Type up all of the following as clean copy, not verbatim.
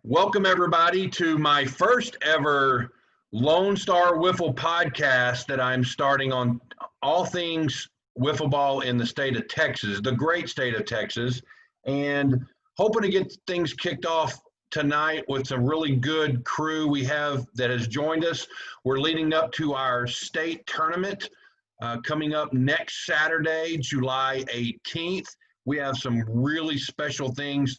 Welcome, everybody, to my first ever Lone Star Wiffle podcast that I'm starting on all things wiffle ball in the state of Texas, the great state of Texas, and hoping to get things kicked off tonight with some really good crew we have that has joined us. We're leading up to our state tournament coming up next Saturday, July 18th. We have some really special things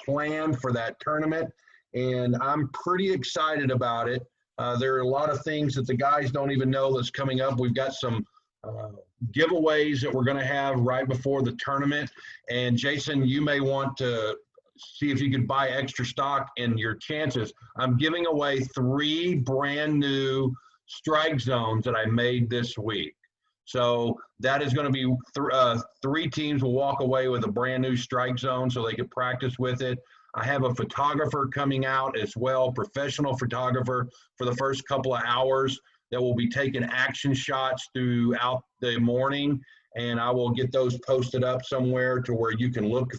planned for that tournament, and I'm pretty excited about it. There are a lot of things that the guys don't even know that's coming up. We've got some giveaways that we're going to have right before the tournament. And Jason, you may want to see if you could buy extra stock in your chances. I'm giving away 3 brand new strike zones that I made this week. So that is going to be 3 teams will walk away with a brand new strike zone so they can practice with it. I have a photographer coming out as well, professional photographer, for the first couple of hours that will be taking action shots throughout the morning, and I will get those posted up somewhere to where you can look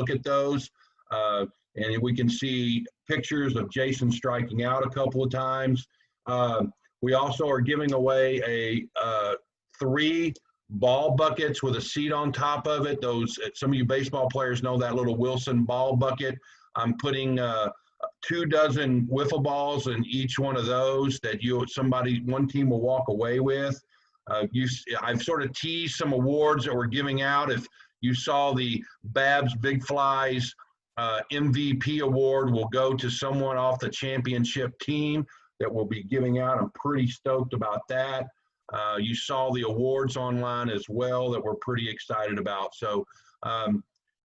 at those, and we can see pictures of Jason striking out a couple of times. We also are giving away 3 ball buckets with a seat on top of it. Those, some of you baseball players know that little Wilson ball bucket. I'm putting 2 dozen wiffle balls in each one of those that one team will walk away with. I've sort of teased some awards that we're giving out. If you saw the Babs Big Flies MVP award will go to someone off the championship team that we'll be giving out. I'm pretty stoked about that. You saw the awards online as well that we're pretty excited about. So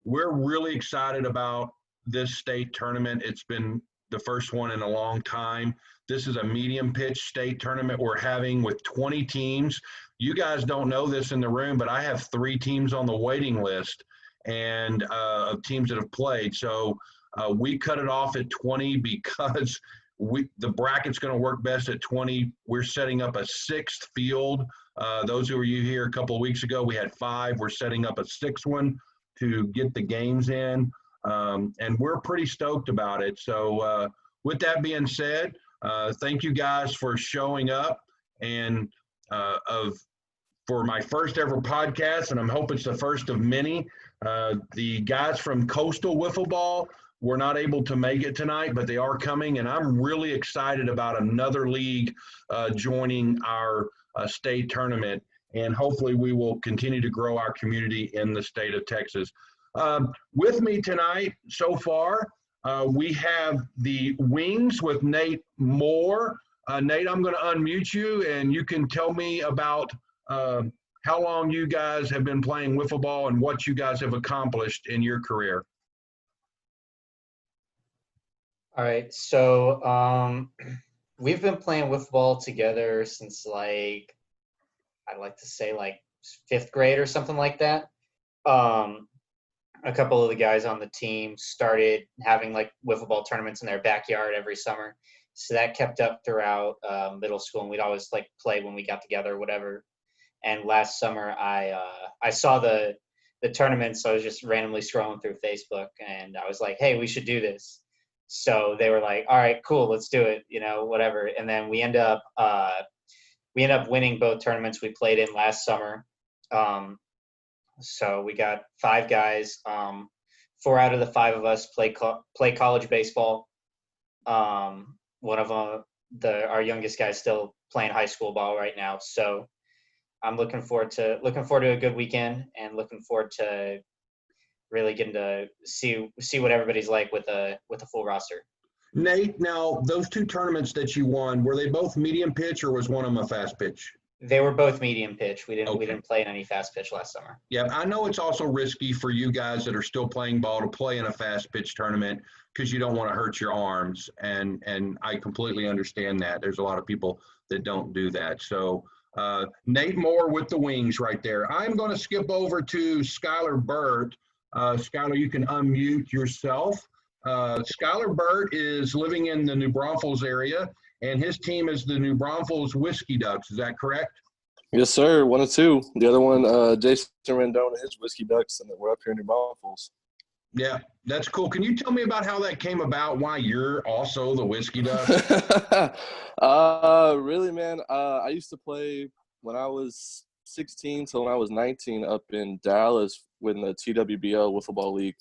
we're really excited about this state tournament. It's been the first one in a long time. This is a medium pitch state tournament we're having with 20 teams. You guys don't know this in the room, but I have 3 teams on the waiting list and of teams that have played. So we cut it off at 20 because the bracket's going to work best at 20. We're setting up a 6th field. Those who were here a couple of weeks ago, we had 5. We're setting up a 6th one to get the games in. And we're pretty stoked about it. So with that being said, thank you guys for showing up and for my first ever podcast, and I'm hoping it's the first of many. The guys from Coastal Wiffle Ball were not able to make it tonight, but they are coming, and I'm really excited about another league joining our state tournament, and hopefully we will continue to grow our community in the state of Texas. With me tonight so far, we have the Wings with Nate Moore. Nate, I'm going to unmute you, and you can tell me about how long you guys have been playing wiffle ball and what you guys have accomplished in your career. All right, so we've been playing wiffle ball together since I'd like to say 5th grade or something like that. A couple of the guys on the team started having wiffle ball tournaments in their backyard every summer. So that kept up throughout middle school, and we'd always play when we got together or whatever. And last summer I saw the tournament, so I was just randomly scrolling through Facebook, and I was like, hey, we should do this. So they were like, all right, cool, let's do it, whatever. And then we end up winning both tournaments we played in last summer. So we got 5 guys. 4 out of the 5 of us play college baseball. One of them, our youngest guy, is still playing high school ball right now. So I'm looking forward to a good weekend, and looking forward to really getting to see what everybody's like with a full roster. Nate, now those 2 tournaments that you won, were they both medium pitch or was one of them a fast pitch? They were both medium pitch. We didn't play in any fast pitch last summer. Yeah, I know it's also risky for you guys that are still playing ball to play in a fast pitch tournament because you don't want to hurt your arms, and I completely understand that. There's a lot of people that don't do that. So Nate Moore with the Wings right there. I'm going to skip over to Skylar Burt. Skylar, you can unmute yourself. Skylar Burt is living in the New Braunfels area, and his team is the New Braunfels Whiskey Ducks. Is that correct? Yes, sir. 1 of 2. The other one, Jason Rendon, and his Whiskey Ducks, and we're up here in New Braunfels. Yeah, that's cool. Can you tell me about how that came about? Why you're also the Whiskey Ducks? Really, man. I used to play when I was 16 till when I was 19 up in Dallas in the TWBL Wiffle Ball League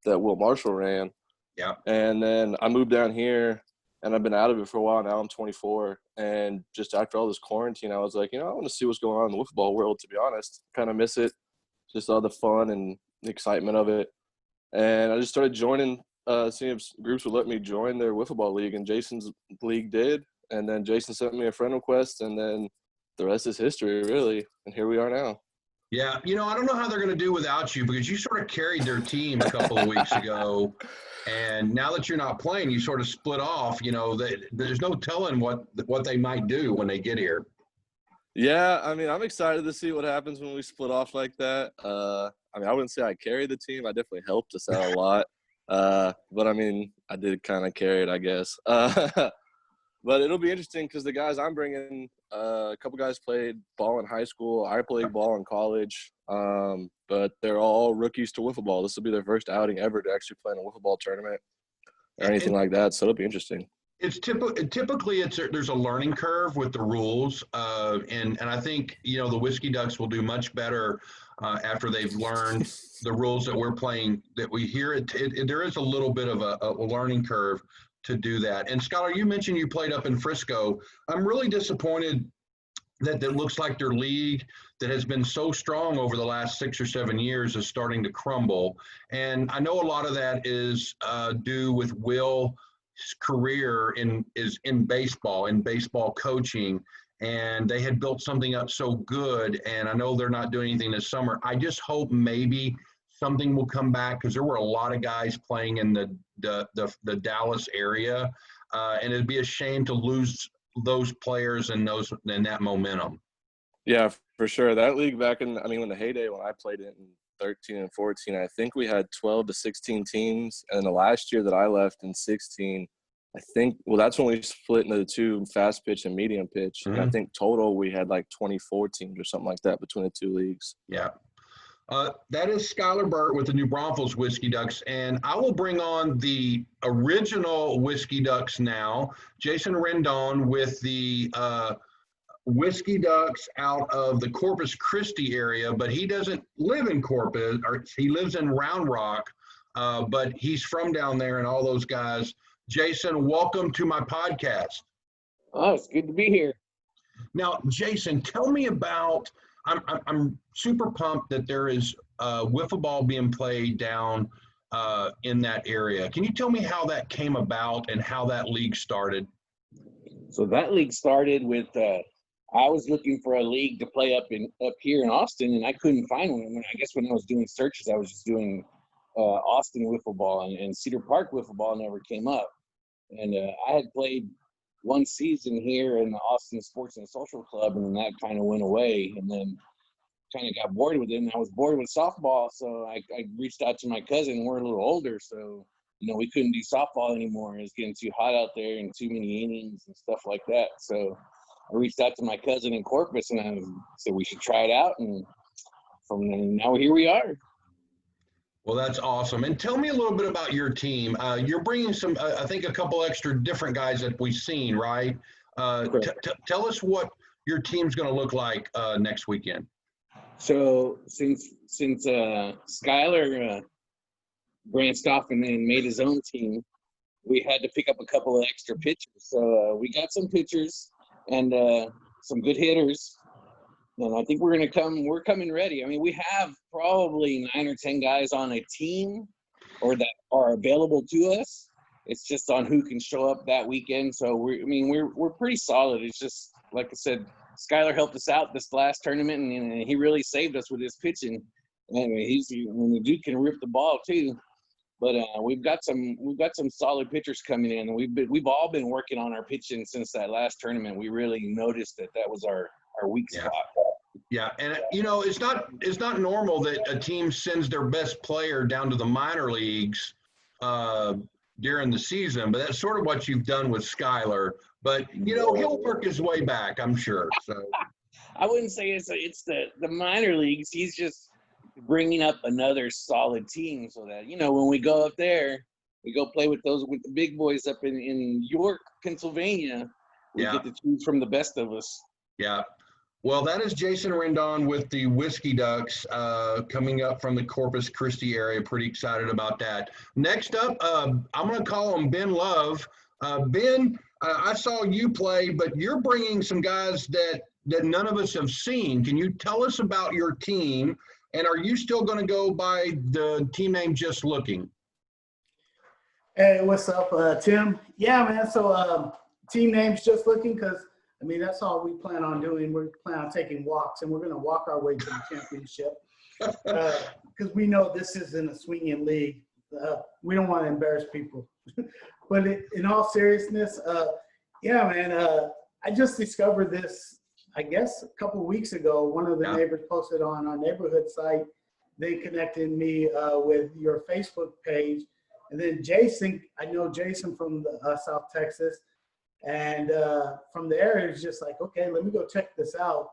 that Will Marshall ran. Yeah. And then I moved down here, and I've been out of it for a while now. I'm 24, and just after all this quarantine, I was like, I want to see what's going on in the wiffle ball world. To be honest, kind of miss it, just all the fun and the excitement of it. And I just started joining, seeing if groups would let me join their wiffle ball league, and Jason's league did. And then Jason sent me a friend request, and then the rest is history, really. And here we are now. Yeah, I don't know how they're going to do without you because you sort of carried their team a couple of weeks ago. And now that you're not playing, you sort of split off. There's no telling what they might do when they get here. Yeah, I'm excited to see what happens when we split off like that. I wouldn't say I carried the team. I definitely helped us out a lot. But I did kind of carry it, I guess. But it'll be interesting because the guys I'm bringing, a couple guys played ball in high school. I played ball in college. But they're all rookies to wiffle ball. This will be their first outing ever to actually play in a wiffle ball tournament or anything like that. So it'll be interesting. It's typically there's a learning curve with the rules, and I think the Whiskey Ducks will do much better after they've learned the rules that we're playing. That we hear there is a little bit of a learning curve to do that. And Skylar, you mentioned you played up in Frisco. I'm really disappointed that looks like their league that has been so strong over the last 6 or 7 years is starting to crumble. And I know a lot of that is due with Will's career in baseball coaching. And they had built something up so good. And I know they're not doing anything this summer. I just hope maybe something will come back because there were a lot of guys playing in the Dallas area. And it'd be a shame to lose those players and that momentum. Yeah, for sure. That league back in when the heyday when I played it in 13 and 14, I think we had 12 to 16 teams. And the last year that I left in 16, that's when we split into the two fast pitch and medium pitch. Mm-hmm. And I think total we had like 24 teams or something like that between the two leagues. Yeah. That is Skylar Burt with the New Braunfels Whiskey Ducks, and I will bring on the original Whiskey Ducks now, Jason Rendon with the Whiskey Ducks out of the Corpus Christi area, but he doesn't live in Corpus, or he lives in Round Rock, but he's from down there and all those guys. Jason, welcome to my podcast. Oh, it's good to be here. Now, Jason, tell me about I'm super pumped that there is wiffle ball being played down in that area. Can you tell me how that came about and how that league started? So that league started with I was looking for a league to play up here in Austin, and I couldn't find one. I guess when I was doing searches, I was just doing Austin wiffle ball, and Cedar Park wiffle ball never came up. And I had played one season here in the Austin Sports and Social Club, and then that kind of went away, and then kind of got bored with it. And I was bored with softball, so I reached out to my cousin. We're a little older, so we couldn't do softball anymore. It was getting too hot out there and too many innings and stuff like that. So I reached out to my cousin in Corpus, and I said we should try it out. And from then, now here we are. Well, that's awesome. And tell me a little bit about your team. You're bringing some, I think, a couple extra different guys that we've seen, right? Tell us what your team's going to look like next weekend. So since Skylar branched off and then made his own team, we had to pick up a couple of extra pitchers. So we got some pitchers and some good hitters. And I think we're coming ready. We have probably 9 or 10 guys on a team or that are available to us. It's just on who can show up that weekend. So we're pretty solid. It's just, like I said, Skylar helped us out this last tournament, and he really saved us with his pitching. The dude can rip the ball too. But we've got some solid pitchers coming in, and we've all been working on our pitching since that last tournament. We really noticed that was our weak spot. Yeah, and it's not normal that a team sends their best player down to the minor leagues during the season, but that's sort of what you've done with Skylar. But he'll work his way back, I'm sure. So I wouldn't say it's the minor leagues. He's just bringing up another solid team so that, when we go up there, we go play with the big boys up in York, Pennsylvania. We Yeah. get to choose from the best of us. Yeah. Well, that is Jason Rendon with the Whiskey Ducks coming up from the Corpus Christi area. Pretty excited about that. Next up, I'm going to call him Ben Love. Ben, I saw you play, but you're bringing some guys that none of us have seen. Can you tell us about your team? And are you still going to go by the team name Just Looking? Hey, what's up, Tim? Yeah, man. So team name's Just Looking because, I mean, that's all we plan on doing. We plan on taking walks, and we're going to walk our way to the championship because we know this isn't a swinging league. We don't want to embarrass people. But in all seriousness, yeah, man, I just discovered this, I guess, a couple of weeks ago. One of the neighbors posted on our neighborhood site. They connected me with your Facebook page. And then Jason, I know Jason from South Texas. And from there, it was just like, okay, let me go check this out.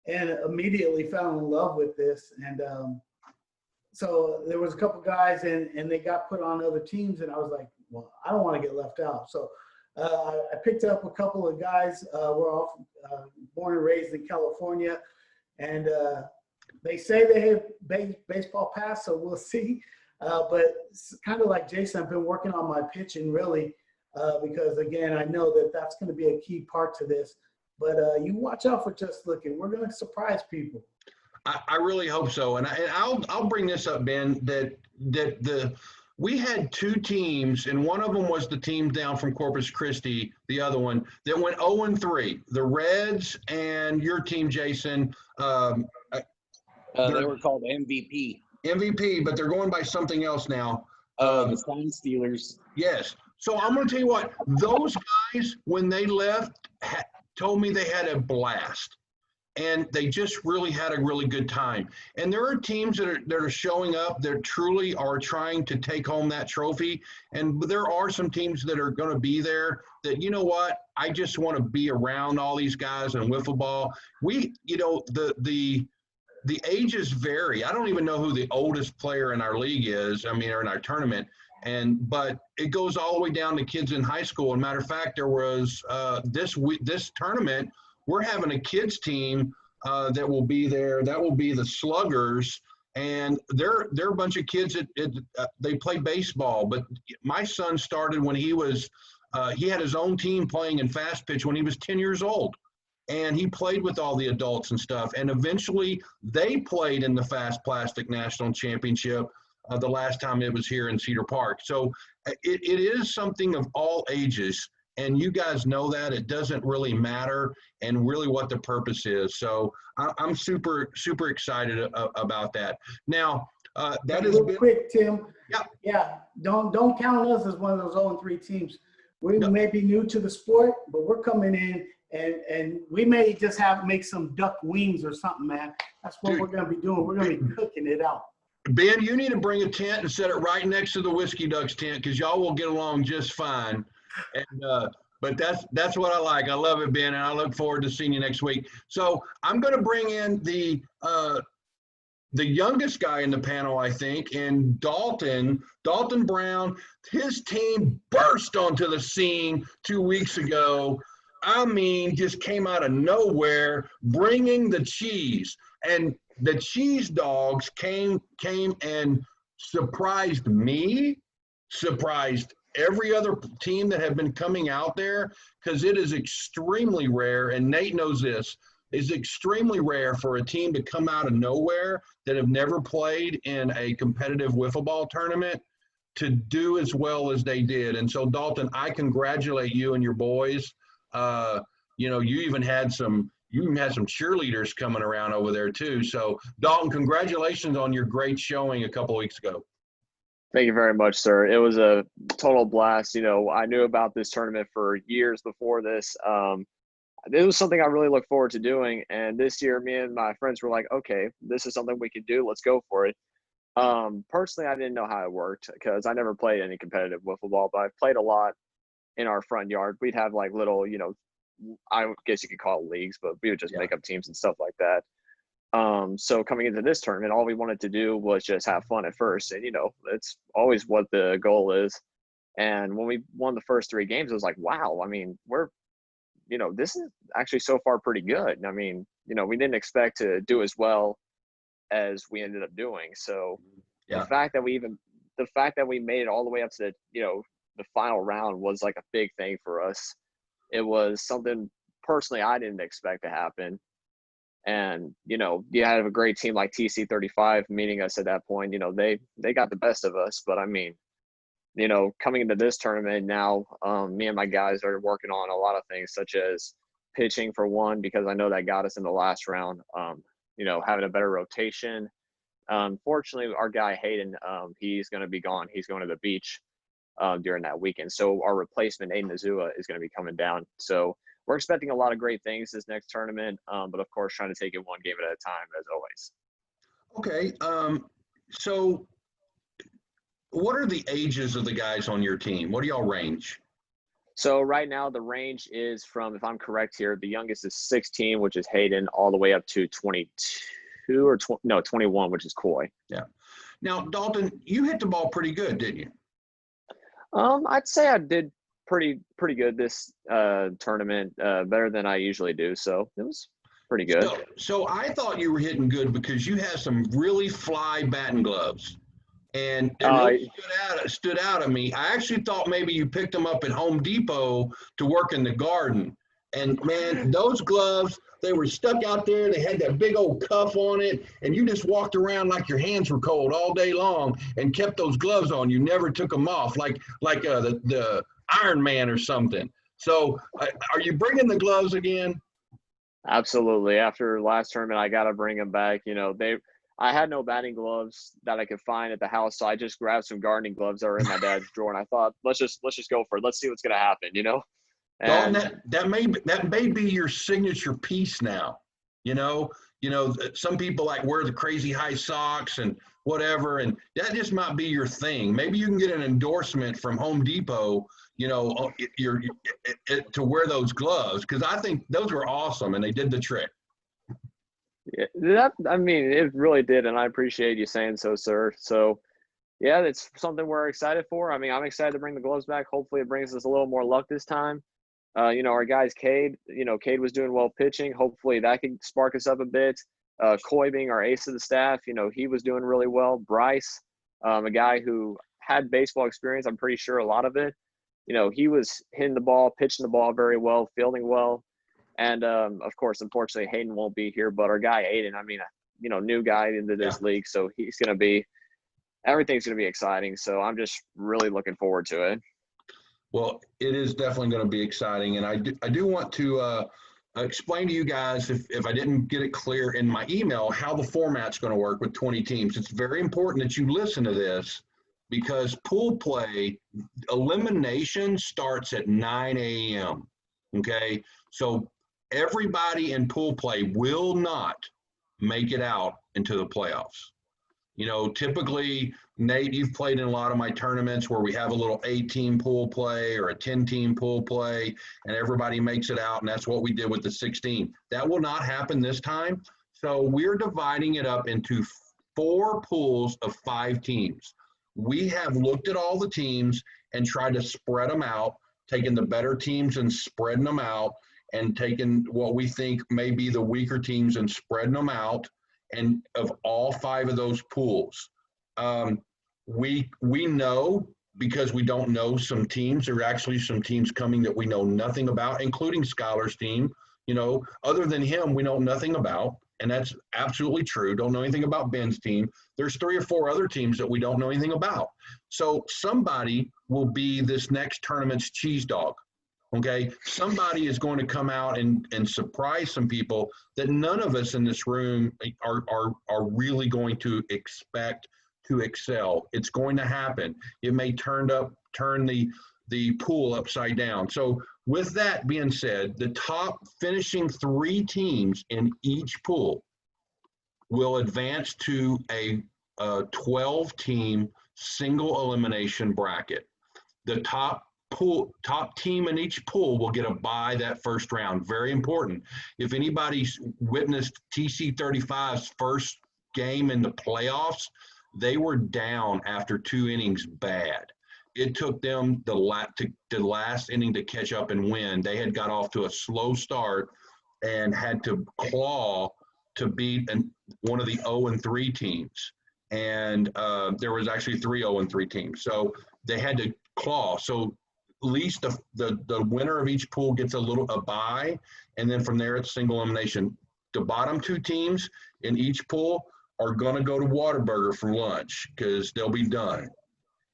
And immediately fell in love with this. And so there was a couple guys, and they got put on other teams. And I was like, well, I don't want to get left out. So I picked up a couple of guys. We're all born and raised in California. And they say they have baseball pass, so we'll see. But it's kind of like Jason, I've been working on my pitching really because, again, I know that that's going to be a key part to this. But you watch out for Just Looking. We're going to surprise people. I really hope so. And I'll bring this up, Ben, that we had two teams, and one of them was the team down from Corpus Christi, the other one, that went 0-3, the Reds and your team, Jason. They were called MVP. MVP, but they're going by something else now. The Sign Stealers. Yes. So I'm going to tell you what, those guys, when they left, told me they had a blast. And they just really had a really good time. And there are teams that are showing up that truly are trying to take home that trophy. And there are some teams that are going to be there that, you know what, I just want to be around all these guys in wiffle ball. The ages vary. I don't even know who the oldest player in our league is, or in our tournament. But it goes all the way down to kids in high school. As a matter of fact, there was this tournament, we're having a kids team that will be there. That will be the Sluggers, and they're a bunch of kids that they play baseball. But my son started when he was he had his own team playing in fast pitch when he was 10 years old, and he played with all the adults and stuff. And eventually, they played in the Fast Plastic National Championship the last time it was here in Cedar Park. So it is something of all ages. And you guys know that it doesn't really matter and really what the purpose is. So I'm super, super excited about that. Now, that is real quick, Tim. Yeah. Yeah. Don't count us as one of those 0-3 teams. We may be new to the sport, but we're coming in and we may just make some duck wings or something, man. That's what we're going to be doing. We're going to be cooking it out. Ben, you need to bring a tent and set it right next to the Whiskey Ducks tent because y'all will get along just fine. And but that's what I like. I love it, Ben, and I look forward to seeing you next week. So I'm going to bring in the youngest guy in the panel, I think, and Dalton Brown. His team burst onto the scene 2 weeks ago. I mean, just came out of nowhere, bringing the cheese. And the Cheese Dogs came and surprised me, surprised every other team that have been coming out there, because it is extremely rare, and Nate knows this, is extremely rare for a team to come out of nowhere that have never played in a competitive wiffle ball tournament to do as well as they did. And so, Dalton, I congratulate you and your boys. You even had some cheerleaders coming around over there too. So, Dalton, congratulations on your great showing a couple of weeks ago. Thank you very much, sir. It was a total blast. I knew about this tournament for years before this. It was something I really look forward to doing. And this year, me and my friends were like, okay, this is something we can do. Let's go for it. Personally, I didn't know how it worked because I never played any competitive wiffle ball, but I've played a lot in our front yard. We'd have like little, I guess you could call it leagues, but we would just make up teams and stuff like that. So coming into this tournament, all we wanted to do was just have fun at first. And, it's always what the goal is. And when we won the first 3 games, it was like, wow, I mean, this is actually so far pretty good. I mean, we didn't expect to do as well as we ended up doing. So Yeah. the fact that we made it all the way up to the final round was like a big thing for us. It was something personally I didn't expect to happen. And, you have a great team like TC35 meeting us at that point. They got the best of us. But I mean, coming into this tournament now, me and my guys are working on a lot of things, such as pitching for one, because I know that got us in the last round. Having a better rotation. Fortunately, our guy Hayden, he's going to be gone. He's going to the beach during that weekend. So our replacement, Aiden Azua, is going to be coming down. So we're expecting a lot of great things this next tournament, but of course, trying to take it one game at a time, as always. Okay. So what are the ages of the guys on your team? What do y'all range? So right now, the range is from, if I'm correct here, the youngest is 16, which is Hayden, all the way up to 22 or 21, which is Coy. Yeah. Now, Dalton, you hit the ball pretty good, didn't you? I'd say I did pretty good this tournament, better than I usually do. So it was pretty good. So I thought you were hitting good because you had some really fly batting gloves. And stood out at me. I actually thought maybe you picked them up at Home Depot to work in the garden. And, man, those gloves, they were stuck out there. They had that big old cuff on it. And you just walked around like your hands were cold all day long and kept those gloves on. You never took them off like the Iron Man or something. So are you bringing the gloves again? Absolutely. After last tournament, I got to bring them back. I had no batting gloves that I could find at the house, so I just grabbed some gardening gloves that were in my dad's drawer, and I thought, let's just go for it. Let's see what's gonna happen, And Dalton, that may be your signature piece now. Some people like wear the crazy high socks and whatever, and that just might be your thing. Maybe you can get an endorsement from Home Depot, to wear those gloves, because I think those were awesome and they did the trick. Yeah, it really did, and I appreciate you saying so, sir. So, yeah, it's something we're excited for. I mean, I'm excited to bring the gloves back. Hopefully, it brings us a little more luck this time. Our guys, Cade, Cade was doing well pitching. Hopefully, that could spark us up a bit. Coy being our ace of the staff, he was doing really well. Bryce, a guy who had baseball experience, I'm pretty sure a lot of it. He was hitting the ball, pitching the ball very well, fielding well. And, of course, unfortunately, Hayden won't be here. But our guy, Aiden, new guy into this league. So everything's going to be exciting. So I'm just really looking forward to it. Well, it is definitely going to be exciting. And I do want to explain to you guys, if I didn't get it clear in my email, how the format's going to work with 20 teams. It's very important that you listen to this, because pool play elimination starts at 9 a.m. Okay. So everybody in pool play will not make it out into the playoffs. Typically, Nate, you've played in a lot of my tournaments where we have a little 8-team pool play or a 10-team pool play, and everybody makes it out, and that's what we did with the 16. That will not happen this time. So we're dividing it up into 4 pools of 5 teams. We have looked at all the teams and tried to spread them out, taking the better teams and spreading them out, and taking what we think may be the weaker teams and spreading them out, and of all 5 of those pools. We know, because we don't know some teams, there are actually some teams coming that we know nothing about, including Skylar's team. Other than him, we know nothing about, and that's absolutely true. Don't know anything about Ben's team. There's 3 or 4 other teams that we don't know anything about. So somebody will be this next tournament's cheese dog. Okay, somebody is going to come out and surprise some people that none of us in this room are really going to expect to excel. It's going to happen. It may turn the pool upside down. So with that being said, the top finishing 3 teams in each pool will advance to a 12-team single elimination bracket. The top top team in each pool will get a bye that first round. Very important. If anybody's witnessed TC35's first game in the playoffs, they were down after 2 innings bad. It took them the last inning to catch up and win. They had got off to a slow start and had to claw to beat one of the 0-3 teams. And there was actually 3 0-3 teams. So they had to claw. So at least the winner of each pool gets a bye, and then from there it's single elimination. The bottom 2 teams in each pool are going to go to Whataburger for lunch because they'll be done.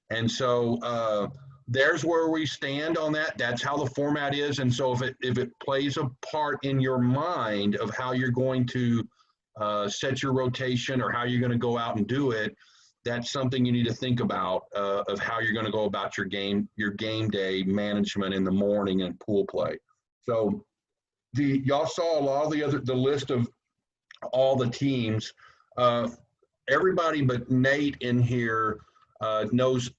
And so there's where we stand on that. That's how the format is. And so if it plays a part in your mind of how you're going to set your rotation or how you're going to go out and do it, that's something you need to think about of how you're going to go about your game day management in the morning and pool play. So y'all saw a lot of the list of all the teams. Everybody but Nate in here knows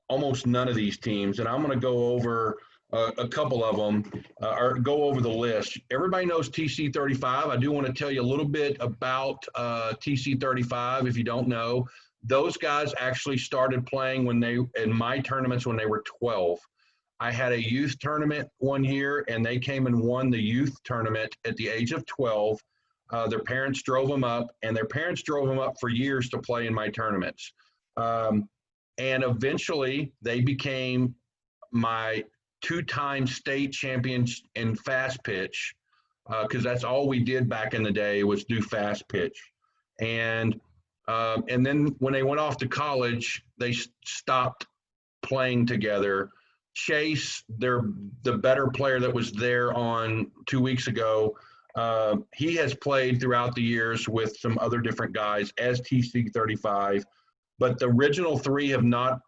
almost none of these teams, and I'm going to go over a couple of them or go over the list. Everybody knows TC35. I do want to tell you a little bit about TC35 if you don't know. Those guys actually started playing in my tournaments when they were 12. I had a youth tournament one year, and they came and won the youth tournament at the age of 12. Their parents drove them up, and their parents drove them up for years to play in my tournaments. And eventually, they became my 2-time state champions in fast pitch, because that's all we did back in the day was do fast pitch. And then when they went off to college, they stopped playing together. Chase, the better player that was there on 2 weeks ago, he has played throughout the years with some other different guys as TC35, but the original 3 have not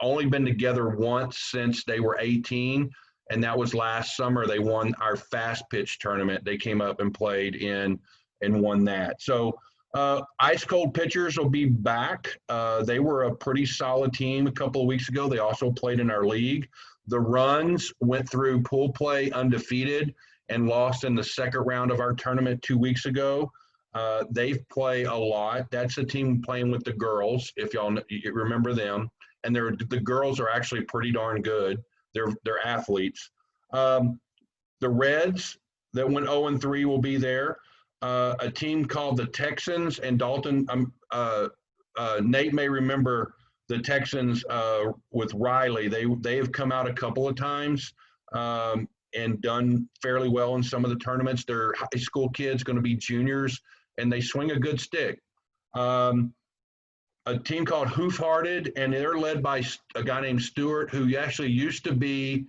only been together once since they were 18, and that was last summer. They won our fast pitch tournament. They came up and played in and won that. So Ice Cold Pitchers will be back. They were a pretty solid team a couple of weeks ago. They also played in our league. The Runs went through pool play undefeated and lost in the second round of our tournament 2 weeks ago. They play a lot. That's a team playing with the girls, if y'all remember them. And the girls are actually pretty darn good. They're athletes. The Reds that went 0-3 will be there. A team called the Texans and Dalton. Nate may remember the Texans with Riley. They have come out a couple of times and done fairly well in some of the tournaments. They're high school kids, going to be juniors, and they swing a good stick. A team called Hoof Hearted, and they're led by a guy named Stewart, who actually used to be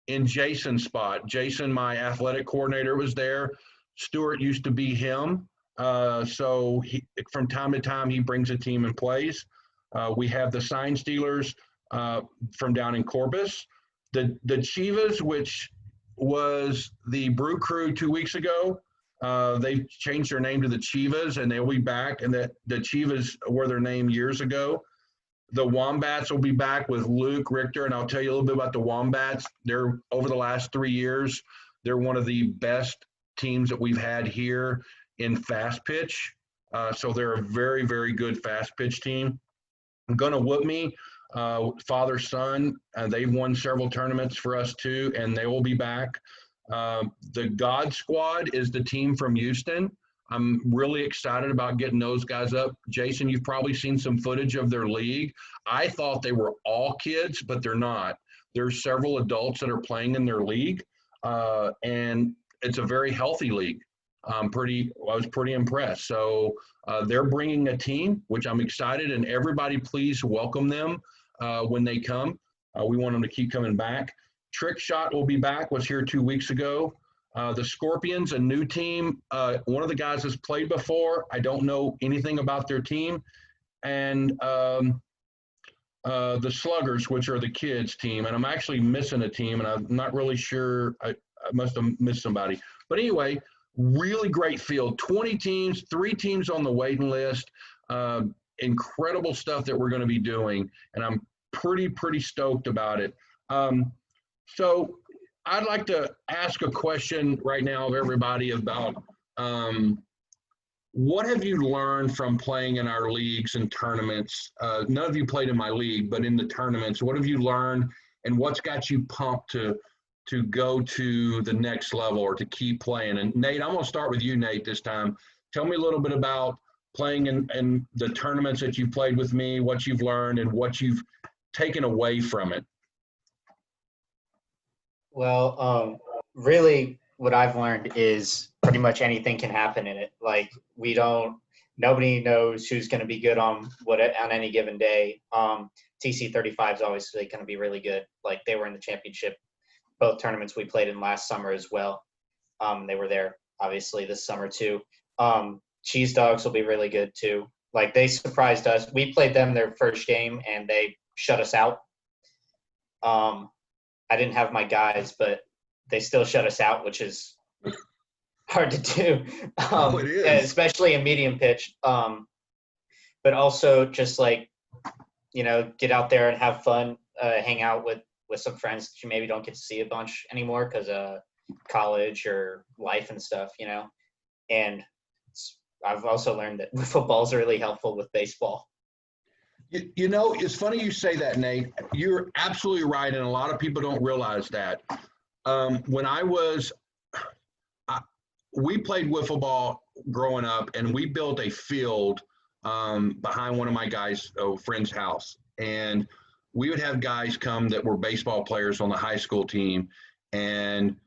in Jason's spot. Jason, my athletic coordinator, was there. Stewart used to be him. So from time to time, he brings a team and plays. We have the Sign Stealers from down in Corpus. The Chivas, which was the Brew Crew 2 weeks ago, they changed their name to the Chivas, and they'll be back. And the Chivas were their name years ago. The Wombats will be back with Luke Richter, and I'll tell you a little bit about the Wombats. They're over the last 3 years, they're one of the best teams that we've had here in fast pitch. So they're a very, very good fast pitch team. Gonna Whoop Me, father son, they've won several tournaments for us too, and they will be back. The God Squad is the team from Houston. I'm really excited about getting those guys up. Jason, you've probably seen some footage of their league. I thought they were all kids, but they're not. There's several adults that are playing in their league, and it's a very healthy league. I was pretty impressed. So they're bringing a team, which I'm excited, and everybody please welcome them when they come. We want them to keep coming back. Trick Shot will be back, was here 2 weeks ago. The Scorpions, a new team. One of the guys has played before. I don't know anything about their team. And the Sluggers, which are the kids' team. And I'm actually missing a team, and I'm not really sure. I must have missed somebody. But anyway, really great field. 20 teams, 3 teams on the waiting list. Incredible stuff that we're going to be doing. And I'm pretty stoked about it. So I'd like to ask a question right now of everybody about what have you learned from playing in our leagues and tournaments? None of you played in my league, but in the tournaments, what have you learned and what's got you pumped to go to the next level or to keep playing? And Nate, I'm going to start with you, Nate, this time. Tell me a little bit about playing in the tournaments that you've played with me, what you've learned and what you've taken away from it. Well, really, what I've learned is pretty much anything can happen in it. Like nobody knows who's going to be good on any given day. TC35 is obviously going to be really good. Like they were in the championship, both tournaments we played in last summer as well. They were there obviously this summer too. Cheese Dogs will be really good too. Like they surprised us. We played them their first game and they shut us out. I didn't have my guys, but they still shut us out, which is hard to do, It is. especially in medium pitch. But also just like, get out there and have fun, hang out with some friends that you maybe don't get to see a bunch anymore because of college or life and stuff, And I've also learned that football is really helpful with baseball. It's funny you say that, Nate. You're absolutely right, and a lot of people don't realize that. When we played wiffle ball growing up, and we built a field behind one of my guys' friend's house, and we would have guys come that were baseball players on the high school team, and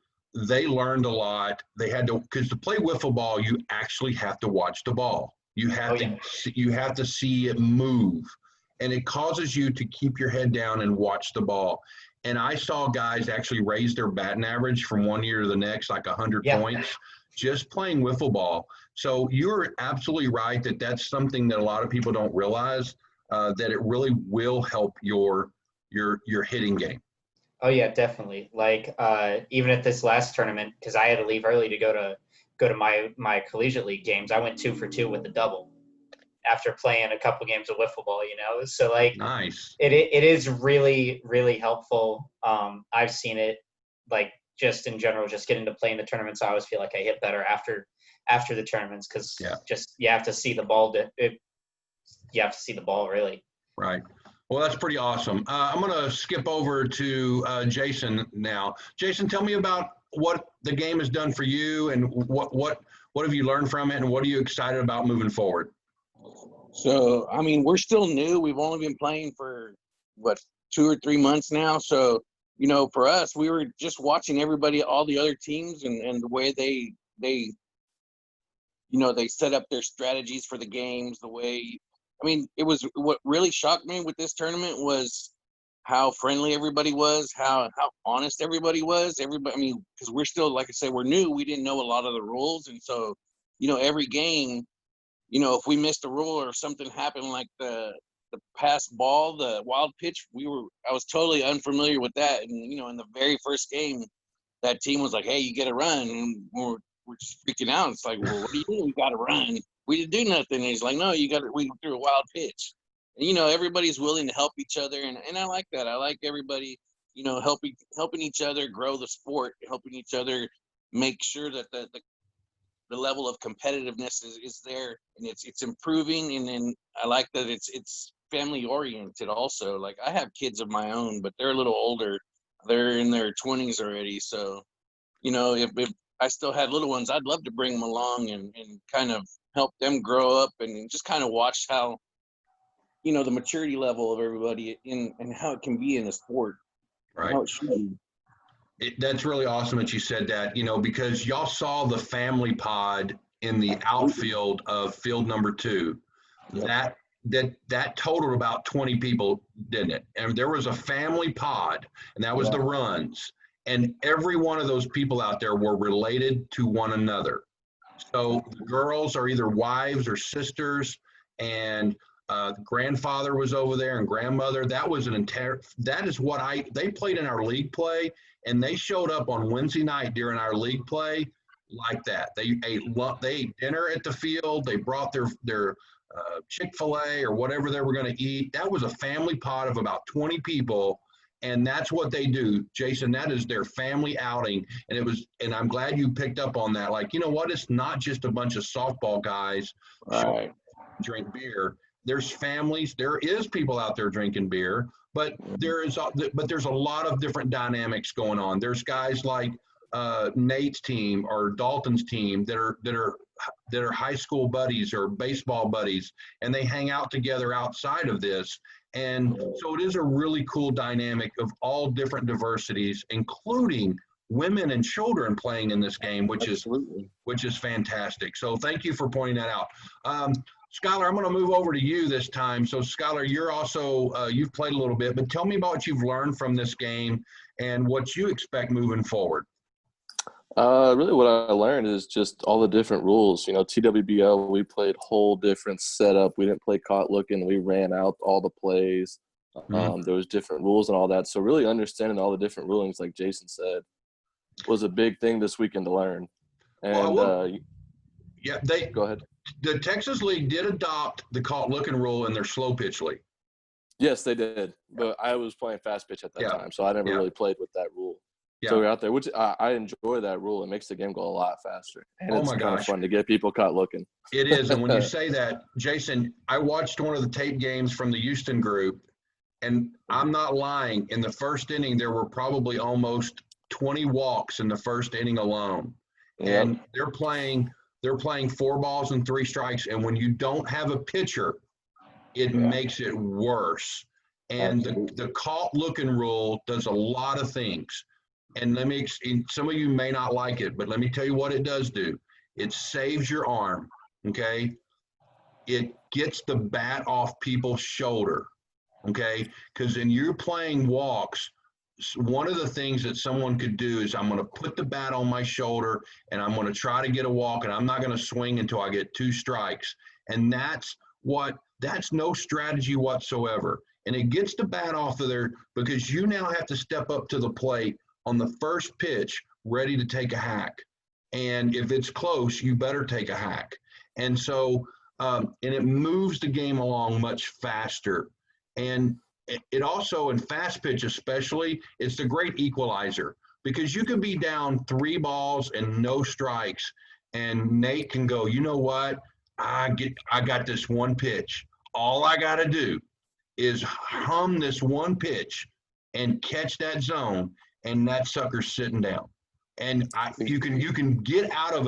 they learned a lot. They had to, because to play wiffle ball, you actually have to watch the ball. You have to see it move. And it causes you to keep your head down and watch the ball. And I saw guys actually raise their batting average from one year to the next, like 100 points, just playing wiffle ball. So you're absolutely right that that's something that a lot of people don't realize, that it really will help your hitting game. Oh yeah, definitely. Like even at this last tournament, because I had to leave early to go to my collegiate league games, I went 2 for 2 with the double after playing a couple games of wiffle ball, So like, nice. It is really, really helpful. I've seen it, like just in general, just getting to play in the tournaments. I always feel like I hit better after the tournaments because just you have to see the ball. You have to see the ball really. Right. Well, that's pretty awesome. I'm going to skip over to Jason now. Jason, tell me about what the game has done for you and what have you learned from it and what are you excited about moving forward? So, I mean, we're still new. We've only been playing for, 2 or 3 months now. So, for us, we were just watching everybody, all the other teams and the way they set up their strategies for the games, what really shocked me with this tournament was how friendly everybody was, how honest everybody was. Because we're still, like I said, we're new. We didn't know a lot of the rules. And so, every game, if we missed a rule or something happened, like the pass ball, the wild pitch, I was totally unfamiliar with that. And, in the very first game, that team was like, hey, you got to run. And we're just freaking out. It's like, well, what do you mean we got to run? We didn't do nothing. And he's like, no, we threw a wild pitch. And, everybody's willing to help each other. And I like that. I like everybody, helping each other grow the sport, helping each other make sure that the level of competitiveness is there and it's improving. And then I like that it's family oriented also. Like I have kids of my own, but they're a little older. They're in their 20s already. So, if I still had little ones, I'd love to bring them along and kind of help them grow up and just kind of watch how, the maturity level of everybody and how it can be in a sport. Right. How it should be. That's really awesome that you said that, because y'all saw the family pod in the outfield of field number 2. Yep. That totaled about 20 people, didn't it? And there was a family pod, and that was the runs. And every one of those people out there were related to one another. So the girls are either wives or sisters, and grandfather was over there and grandmother. That was they played in our league play, and they showed up on Wednesday night during our league play like that. They ate dinner at the field. They brought their Chick-fil-A or whatever they were going to eat. That was a family pot of about 20 people, And that's what they do, Jason. That is their family outing. And I'm glad you picked up on that. Like, you know what? It's not just a bunch of softball guys Right. drink beer. There's families. There is people out there drinking beer, but there's a lot of different dynamics going on. There's guys like Nate's team or Dalton's team that are high school buddies or baseball buddies, and they hang out together outside of this. And so it is a really cool dynamic of all different diversities, including women and children playing in this game, which is fantastic. So thank you for pointing that out. Skylar, I'm going to move over to you this time. So Skylar, you're also, you've played a little bit, but tell me about what you've learned from this game and what you expect moving forward. Really what I learned is just all the different rules. You know, TWBL, we played whole different setup. We didn't play caught looking. We ran out all the plays. There was different rules and all that. So really understanding all the different rulings, like Jason said, was a big thing this weekend to learn. And go ahead. The Texas League did adopt the caught looking rule in their slow pitch league. Yes, they did. But I was playing fast pitch at that time, so I never really played with that rule. Yeah. So we're out there, which I enjoy that rule. It makes the game go a lot faster. And it's kind of fun to get people caught looking. It is. And when you say that, Jason, I watched one of the tape games from the Houston group, and I'm not lying. In the first inning, there were probably almost 20 walks in the first inning alone. Yep. And they're playing 4 balls and 3 strikes. And when you don't have a pitcher, it makes it worse. And the caught looking rule does a lot of things. And some of you may not like it, but let me tell you what it does do. It saves your arm, okay? It gets the bat off people's shoulder, okay? Because in you're playing walks, one of the things that someone could do is I'm going to put the bat on my shoulder and I'm going to try to get a walk, and I'm not going to swing until I get 2 strikes. And that's no strategy whatsoever. And it gets the bat off of there because you now have to step up to the plate on the first pitch, ready to take a hack. And if it's close, you better take a hack. And so, and it moves the game along much faster. And it also, in fast pitch especially, it's the great equalizer because you can be down 3 balls and no strikes, and Nate can go, you know what? I got this one pitch. All I got to do is hum this one pitch and catch that zone, and that sucker's sitting down. And you can get out of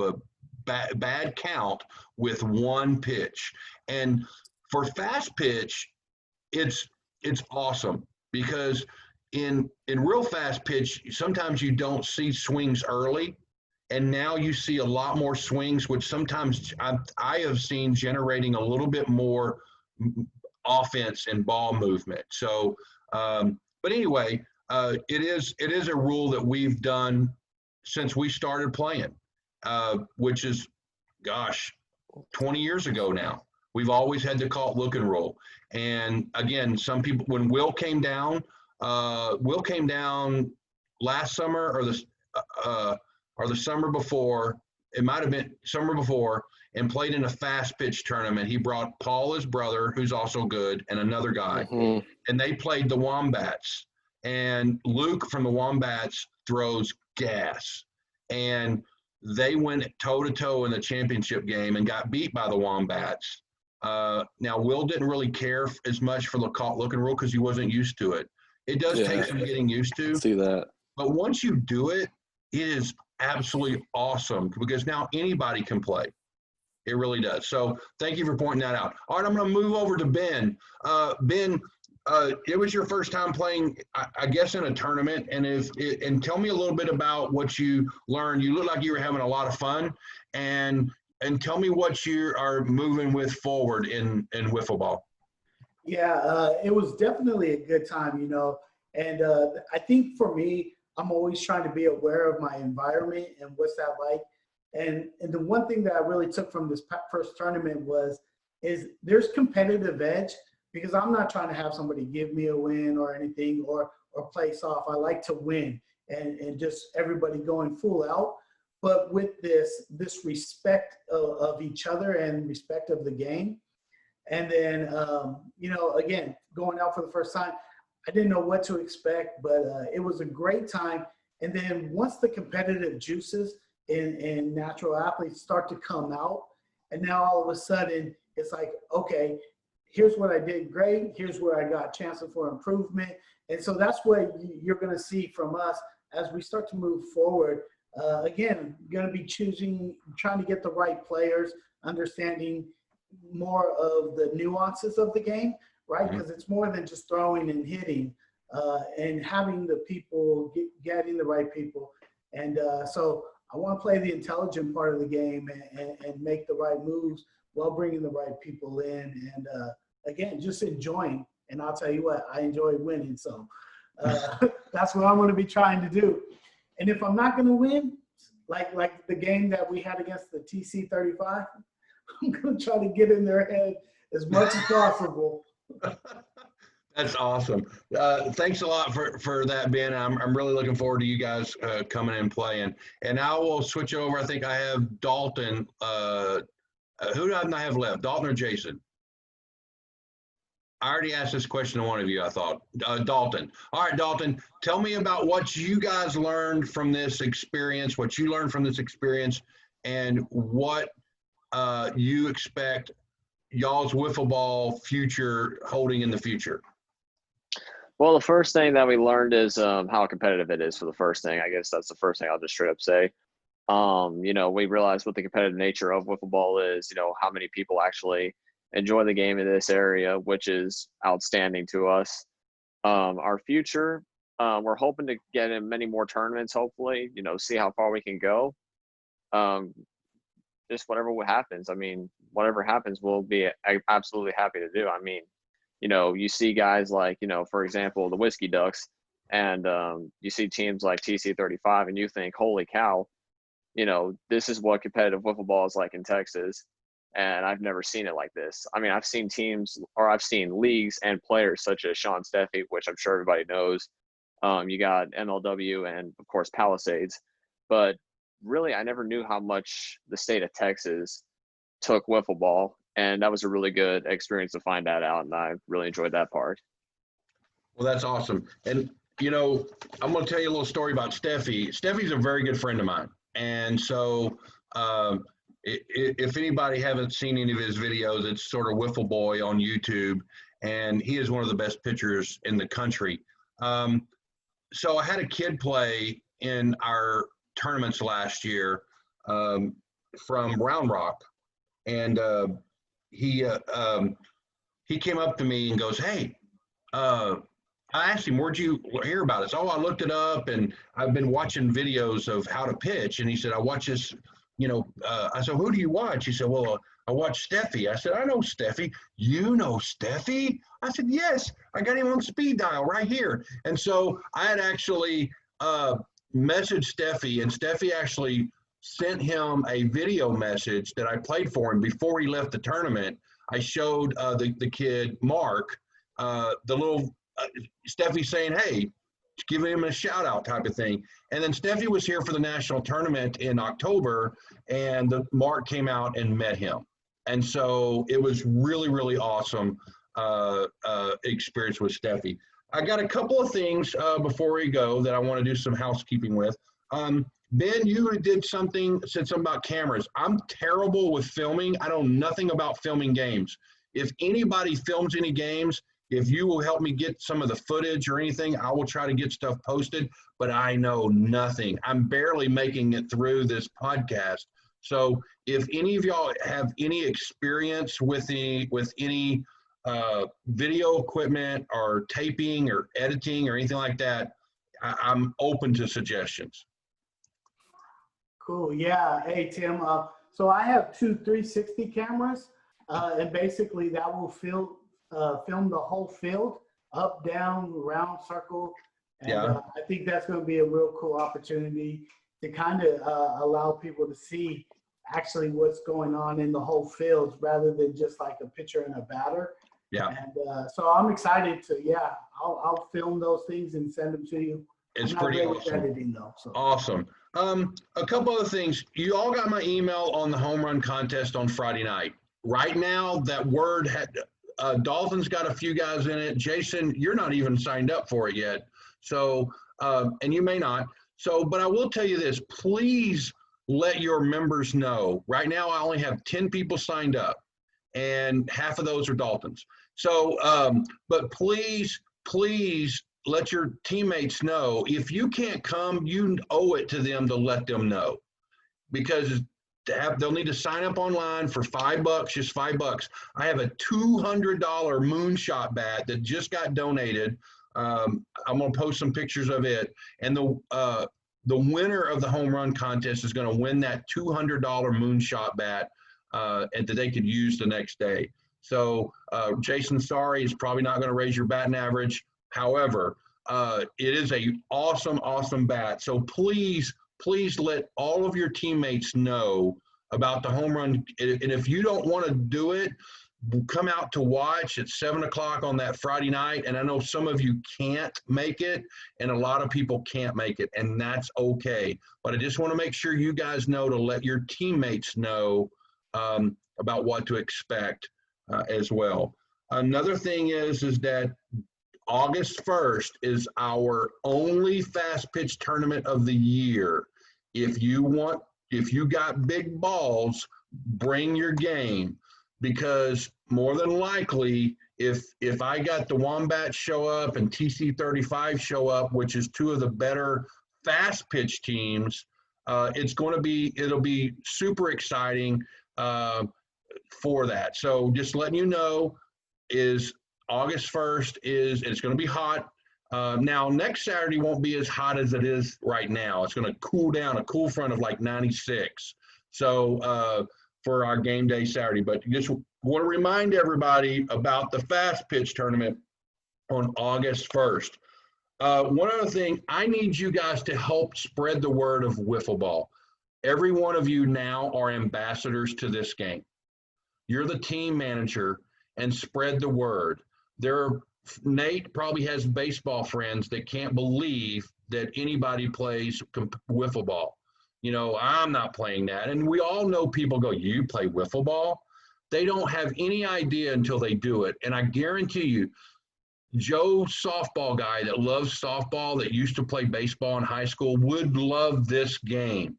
a bad count with one pitch. And for fast pitch, it's awesome because in real fast pitch, sometimes you don't see swings early, and now you see a lot more swings, which sometimes I have seen generating a little bit more offense and ball movement. So, but anyway, it is a rule that we've done since we started playing, which is, 20 years ago now. We've always had the caught looking rule. And again, some people, when Will came down last summer or the summer before, it might have been summer before, and played in a fast pitch tournament. He brought Paul, his brother, who's also good, and another guy. Mm-hmm. And they played the Wombats. And Luke from the Wombats throws gas. And they went toe-to-toe in the championship game and got beat by the Wombats. Now, Will didn't really care as much for the caught looking rule because he wasn't used to it. It does take some getting used to. I see that. But once you do it, it is absolutely awesome because now anybody can play. It really does. So thank you for pointing that out. All right, I'm going to move over to Ben. Ben, it was your first time playing, I guess, in a tournament. And tell me a little bit about what you learned. You look like you were having a lot of fun. And tell me what you are moving with forward in wiffle ball. Yeah, it was definitely a good time, you know. And I think for me, I'm always trying to be aware of my environment and what's that like. And the one thing that I really took from this first tournament is there's competitive edge because I'm not trying to have somebody give me a win or anything or play soft. I like to win and just everybody going full out. But with this respect of each other and respect of the game. And then, you know, again, going out for the first time, I didn't know what to expect, but it was a great time. And then once the competitive juices in natural athletes start to come out, and now all of a sudden it's like, okay, here's what I did great. Here's where I got chances for improvement. And so that's what you're going to see from us as we start to move forward. Again, going to be trying to get the right players, understanding more of the nuances of the game, right? Because it's more than just throwing and hitting, and having the people, getting the right people. And so I want to play the intelligent part of the game and make the right moves while bringing the right people in. And again, just enjoying. And I'll tell you what, I enjoy winning. So that's what I'm going to be trying to do. And if I'm not going to win, like the game that we had against the TC35, I'm going to try to get in their head as much as possible. That's awesome. Thanks a lot for that, Ben. I'm really looking forward to you guys coming and playing. And I will switch over. I think I have Dalton. Who do I have left? Dalton or Jason? I already asked this question to one of you, I thought. Dalton. All right, Dalton, tell me about what you guys learned from this experience, and what you expect y'all's wiffle ball future holding in the future. Well, the first thing that we learned is how competitive it is for the first thing. I guess that's the first thing I'll just straight up say. We realized what the competitive nature of wiffle ball is, how many people actually enjoy the game in this area, which is outstanding to us. Our future, we're hoping to get in many more tournaments, hopefully, see how far we can go. Just whatever happens. I mean, whatever happens, we'll be absolutely happy to do. I mean, you see guys like, for example, the Whiskey Ducks, and you see teams like TC35, and you think, holy cow, this is what competitive wiffle ball is like in Texas. And I've never seen it like this. I mean, I've seen teams, or I've seen leagues and players such as Sean Steffi, which I'm sure everybody knows. You got MLW and, of course, Palisades. But really, I never knew how much the state of Texas took wiffle ball. And that was a really good experience to find that out. And I really enjoyed that part. Well, that's awesome. And, I'm going to tell you a little story about Steffi. Steffi's a very good friend of mine. And so if anybody haven't seen any of his videos, it's sort of Wiffle Boy on YouTube. And he is one of the best pitchers in the country. So I had a kid play in our tournaments last year from Round Rock. And he came up to me and goes, "Hey, I asked him, where'd you hear about us?" "Oh, I looked it up and I've been watching videos of how to pitch." And he said, "I watch this, I said, "Who do you watch?" He said, "Well, I watch Steffi." I said, "I know Steffi." "You know Steffi?" I said, "Yes, I got him on speed dial right here." And so I had actually messaged Steffi, and Steffi actually sent him a video message that I played for him before he left the tournament. I showed the kid, Mark, the little Steffi saying, "Hey," giving him a shout out type of thing. And then Steffi was here for the national tournament in October, and Mark came out and met him. And so it was really, really awesome experience with Steffi. I got a couple of things before we go that I want to do some housekeeping with. Ben, you said something about cameras. I'm terrible with filming. I know nothing about filming games. If anybody films any games, if you will help me get some of the footage or anything, I will try to get stuff posted, but I know nothing. I'm barely making it through this podcast. So if any of y'all have any experience with any video equipment or taping or editing or anything like that, I'm open to suggestions. Cool. Yeah. Hey, Tim. So I have two 360 cameras, and basically that will film the whole field, up, down, round, circle. And Yeah. I think that's going to be a real cool opportunity to kind of allow people to see actually what's going on in the whole field rather than just like a pitcher and a batter. Yeah. And so I'm excited to, I'll film those things and send them to you. It's I'm not pretty great with awesome. editing though. So. Awesome. A couple other things. You all got my email on the home run contest on Friday night. Right now, that word Dolphins got a few guys in it. Jason, you're not even signed up for it yet. So, and you may not. So, but I will tell you this, please let your members know. Right now, I only have 10 people signed up, and half of those are Dolphins. So, but please let your teammates know. If you can't come, you owe it to them to let them know, because they'll need to sign up online for $5, just $5. I have a $200 moonshot bat that just got donated. I'm going to post some pictures of it, and the winner of the home run contest is going to win that $200 moonshot bat, and that they could use the next day. So, Jason, sorry, it's probably not going to raise your batting average. However, it is a awesome bat. So please let all of your teammates know about the home run. And if you don't want to do it, come out to watch at 7 o'clock on that Friday night. And I know some of you can't make it, and a lot of people can't make it, and that's okay. But I just want to make sure you guys know to let your teammates know about what to expect as well. Another thing is that August 1st is our only fast pitch tournament of the year. If you got big balls, bring your game, because more than likely, if I got the Wombats show up and TC35 show up, which is two of the better fast pitch teams, it'll be super exciting for that. So just letting you know, is August 1st it's going to be hot. Now, next Saturday won't be as hot as it is right now. It's going to cool down, a cool front of like 96. So for our game day Saturday. But just want to remind everybody about the fast pitch tournament on August 1st. One other thing, I need you guys to help spread the word of wiffle ball. Every one of you now are ambassadors to this game. You're the team manager, and spread the word. Nate probably has baseball friends that can't believe that anybody plays wiffle ball. You know, I'm not playing that. And we all know people go, you play wiffle ball? They don't have any idea until they do it. And I guarantee you, Joe softball guy that loves softball, that used to play baseball in high school, would love this game,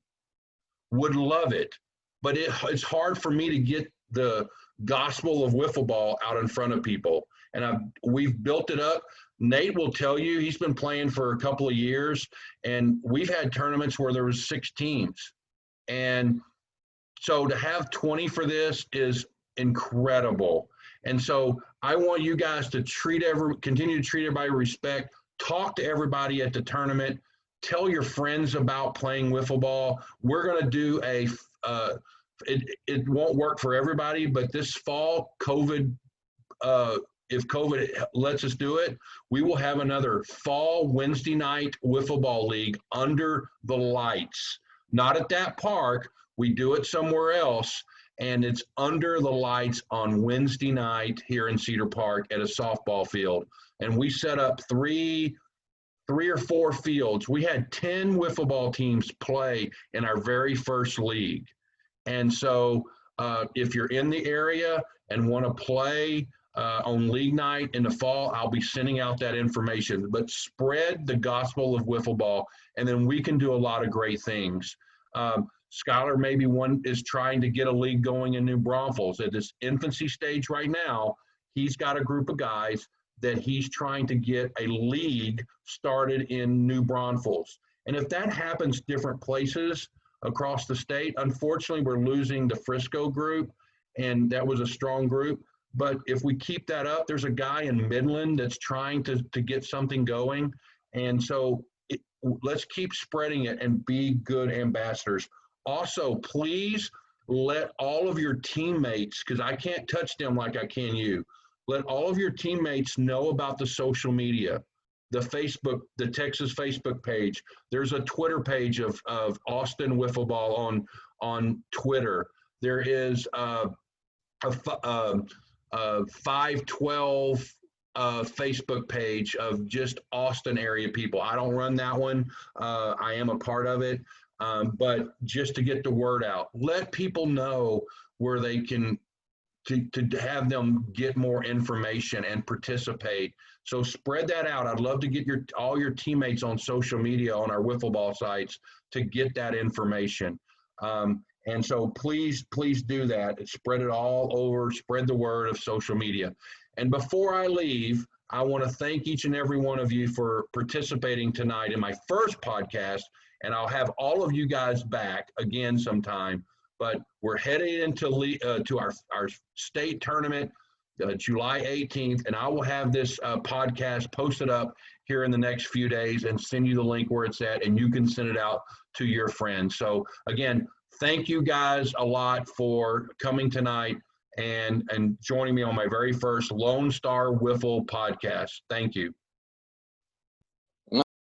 would love it. But it's hard for me to get the gospel of wiffle ball out in front of people. And we've built it up. Nate will tell you, he's been playing for a couple of years, and we've had tournaments where there was 6 teams. And so to have 20 for this is incredible. And so I want you guys to continue to treat everybody with respect, talk to everybody at the tournament, tell your friends about playing wiffle ball. We're going to do it won't work for everybody, but this fall, if COVID lets us do it, we will have another fall Wednesday night wiffle ball league under the lights. Not at that park. We do it somewhere else, and it's under the lights on Wednesday night here in Cedar Park at a softball field. And we set up three or four fields. We had 10 wiffle ball teams play in our very first league. And so if you're in the area and want to play on league night in the fall, I'll be sending out that information. But spread the gospel of wiffle ball, and then we can do a lot of great things. Skylar maybe is trying to get a league going in New Braunfels. At this infancy stage right now, he's got a group of guys that he's trying to get a league started in New Braunfels. And if that happens different places across the state, unfortunately, we're losing the Frisco group, and that was a strong group. But if we keep that up, there's a guy in Midland that's trying to get something going. And so let's keep spreading it and be good ambassadors. Also, please let all of your teammates, because I can't touch them like I can you, let all of your teammates know about the social media, the Texas Facebook page. There's a Twitter page of Austin Wiffle Ball on Twitter. There is a 512 Facebook page of just Austin area people. I don't run that one. I am a part of it. But just to get the word out, let people know where they can to have them get more information and participate. So spread that out. I'd love to get all your teammates on social media on our wiffle ball sites to get that information. And so please do that. Spread it all over. Spread the word of social media. And before I leave, I want to thank each and every one of you for participating tonight in my first podcast. And I'll have all of you guys back again sometime. But we're heading into to our state tournament, July 18th, and I will have this podcast posted up here in the next few days and send you the link where it's at, and you can send it out to your friends. So again, thank you guys a lot for coming tonight and joining me on my very first Lone Star Wiffle podcast. Thank you.